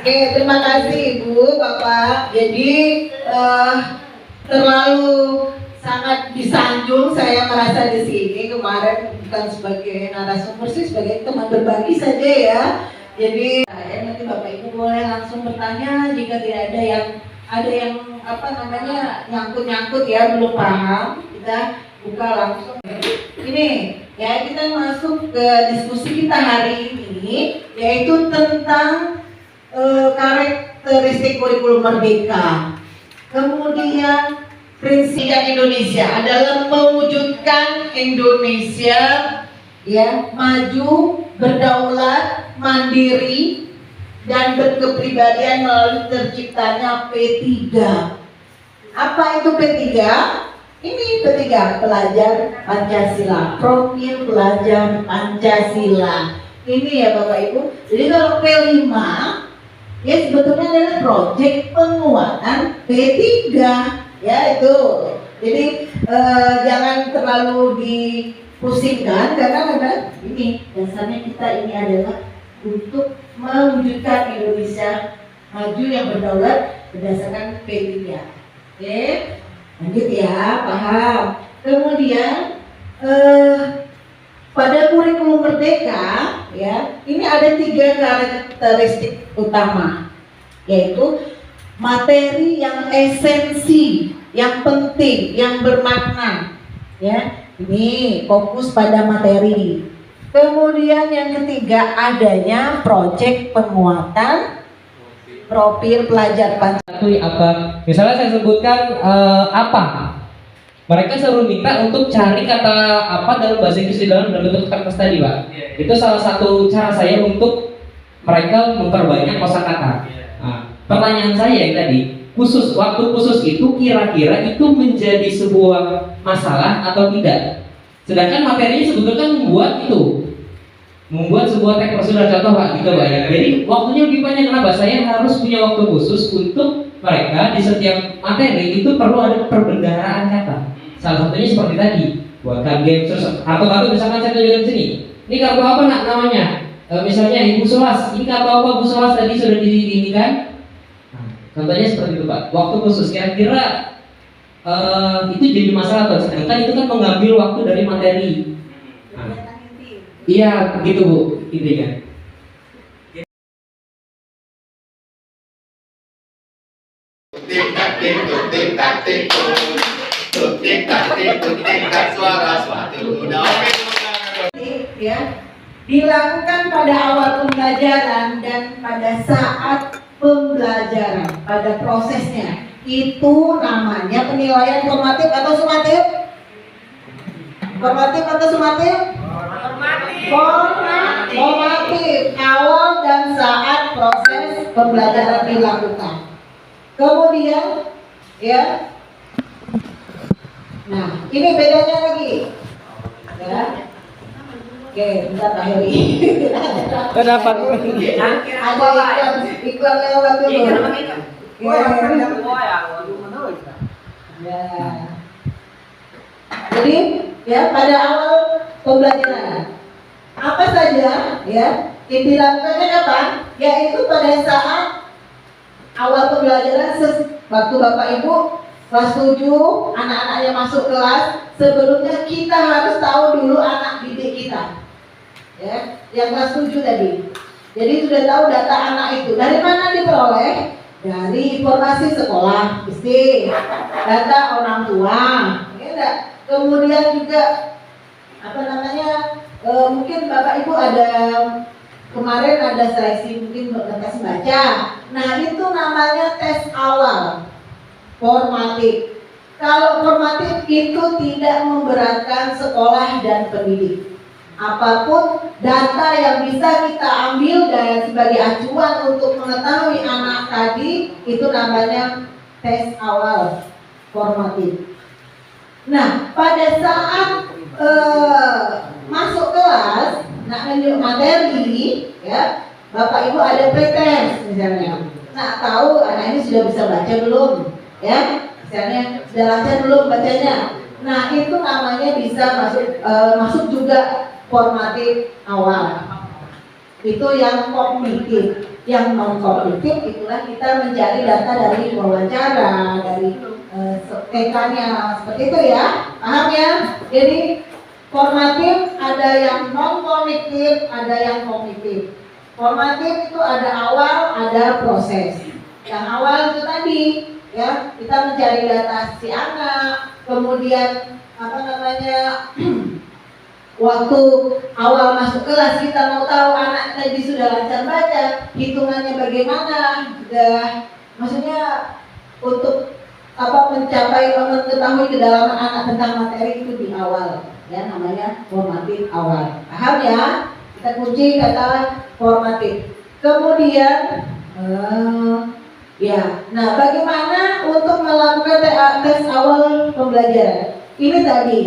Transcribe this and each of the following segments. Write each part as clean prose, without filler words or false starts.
Oke, terima kasih Ibu, Bapak. Jadi terlalu sangat disanjung saya merasa di sini kemarin, bukan sebagai narasumber sih, sebagai teman berbagi saja ya. Jadi nanti Bapak Ibu boleh langsung bertanya jika tidak ada yang nyangkut ya, belum paham, kita buka langsung. Ini ya, kita masuk ke diskusi kita hari ini, yaitu tentang karakteristik kurikulum merdeka. Kemudian prinsip Indonesia adalah mewujudkan Indonesia ya maju, berdaulat, mandiri, dan berkepribadian melalui terciptanya P3. Apa itu P3? Ini P3, pelajar Pancasila, profil pelajar Pancasila. Ini ya Bapak Ibu. Jadi kalau P5 ya sebetulnya adalah proyek penguatan P3 ya itu. Jadi jangan terlalu dipusingkan karena ini dasarnya kita ini adalah untuk mewujudkan Indonesia maju yang berdaulat berdasarkan P3. Oke, lanjut ya, paham. Kemudian pada kurikulum merdeka ya, ini ada 3 karakteristik utama, yaitu materi yang esensi, yang penting, yang bermakna ya. Ini fokus pada materi. Kemudian yang ketiga adanya proyek penguatan profil pelajar Pancasila. Apa? Misalnya saya sebutkan apa? Mereka selalu minta untuk cari kata apa dalam bahasa Inggris di dalam bentuk kertas tadi, Pak. Itu salah satu cara saya untuk mereka memperbanyak kosakata. Nah, pertanyaan saya yang tadi, waktu khusus itu kira-kira itu menjadi sebuah masalah atau tidak? Sedangkan materinya sebetulnya membuat sebuah teks prosedur contoh, Pak, gitu Pak ya. Jadi waktunya lebih banyak. Kenapa? Saya harus punya waktu khusus untuk mereka di setiap materi itu perlu ada perbendaharaan kata. Salah satunya seperti tadi, buatkan game terus atau misalkan saya tunjukkan di sini. Ini kartu apa nak namanya? Misalnya Ibu Solas. Ini kartu apa Bu Solas tadi sudah ini kan? Nah, contohnya seperti itu Pak. Waktu khusus kira-kira itu jadi masalah atau sedangkan itu kan mengambil waktu dari materi. Nah, iya begitu Bu, intinya. Ya, dilakukan pada awal pembelajaran dan pada saat pembelajaran, pada prosesnya. Itu namanya penilaian formatif atau sumatif? Formatif atau sumatif? Formatif, awal dan saat proses pembelajaran dilakukan. Kemudian ya, nah ini bedanya lagi ya. Oke, bentar Pak Heri. Kenapa? Ada iklan lewat dulu. Ya. Jadi ya pada awal pembelajaran apa saja ya yang dilakukannya apa? Yaitu pada saat awal pembelajaran waktu Bapak Ibu kelas 7 anak-anaknya masuk kelas, sebelumnya kita harus tahu dulu anak didik kita. Ya, yang kelas 7 tadi. Jadi sudah tahu data anak itu. Dari mana diperoleh? Dari informasi sekolah, mesti data orang tua. Ya, kemudian juga mungkin Bapak Ibu ada kemarin ada seleksi mungkin tes baca. Nah, itu namanya tes awal formatif. Kalau formatif itu tidak memberatkan sekolah dan pendidik. Apapun data yang bisa kita ambil dan sebagai acuan untuk mengetahui anak tadi, itu namanya tes awal formatif. Nah, pada saat masuk kelas, nak lanjut materi, ya, Bapak Ibu ada pretest misalnya. Nah, tahu anak ini sudah bisa baca belum? Ya, misalnya sudah lancar belum bacanya. Nah, itu namanya bisa masuk juga formatif awal. Itu yang kognitif. Yang non kognitif itulah kita mencari data dari wawancara, dari TK-nya, seperti itu ya. Paham ya? Jadi formatif ada yang non kognitif, ada yang kognitif. Formatif itu ada awal, ada proses. Yang awal itu tadi ya, kita mencari data si anak, kemudian waktu awal masuk kelas kita mau tahu anak tadi sudah lancar baca, hitungannya bagaimana, sudah maksudnya untuk mencapai mengetahui kedalaman anak tentang materi itu di awal ya, namanya formatif awal. Paham ya? Kita kunci kata formatif. Kemudian ya, nah bagaimana untuk melakukan tes awal pembelajaran? Ini tadi.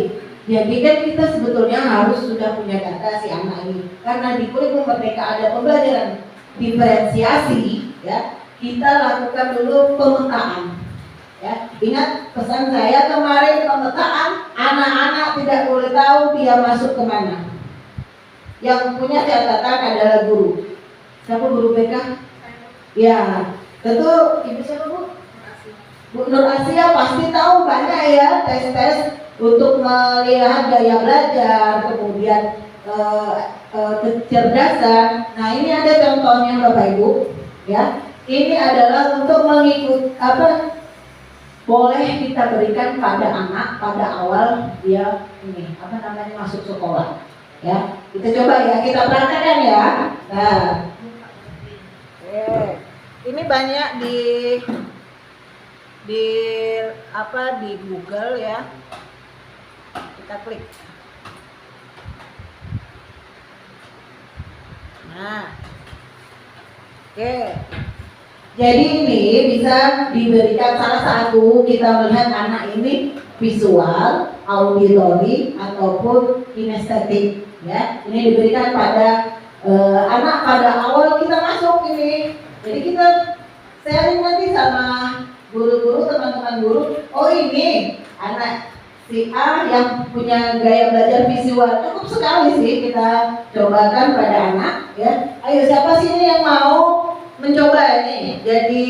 Jadi kan kita sebetulnya harus sudah punya data si anak ini, karena di kurikulum Merdeka ada pembelajaran diferensiasi ya. Kita lakukan dulu pemetaan ya. Ingat pesan saya kemarin, pemetaan anak-anak tidak boleh tahu dia masuk kemana. Yang punya catatan adalah guru. Siapa guru BK? Ya, tentu ibu siapa Bu? Bu Nur Asia pasti tahu banyak ya tes-tes untuk melihat gaya belajar, kemudian kecerdasan. Nah ini ada contohnya Bapak Ibu, ya. Ini adalah untuk mengikut boleh kita berikan pada anak pada awal dia ini masuk sekolah, ya. Kita coba ya, kita praktekkan ya. Nah, ini banyak di Google ya. Kita klik. Nah, oke. Jadi ini bisa diberikan salah satu, kita melihat anak ini visual, auditori ataupun kinestetik ya. Ini diberikan pada anak pada awal kita masuk ini. Jadi kita sharing nanti sama guru-guru, teman-teman guru. Oh ini anak si A yang punya gaya belajar visual, cukup sekali sih kita cobakan pada anak ya. Ayo siapa sih ini yang mau mencoba ini? Jadi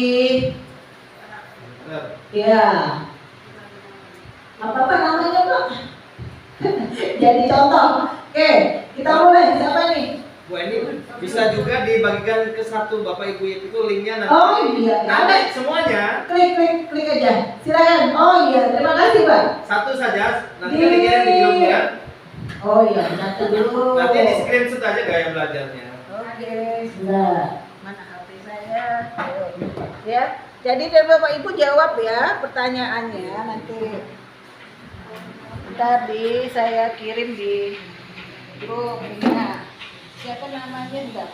ya apa namanya Pak? Jadi contoh. Oke, kita mulai. Siapa nih? Bu, ini bisa juga dibagikan ke satu Bapak Ibu itu linknya nanti. Oh iya, nanti semuanya. Klik aja. Silakan. Oh iya, terima kasih Pak. Satu saja, nanti dikirim di grup ya. Oh iya, satu dulu. Nanti di screenshot aja gaya belajarnya. Oke, sudah. Mana HP saya? Ya, jadi dari Bapak Ibu jawab ya pertanyaannya nanti. Tadi saya kirim di grup. Nah, siapa namanya enggak?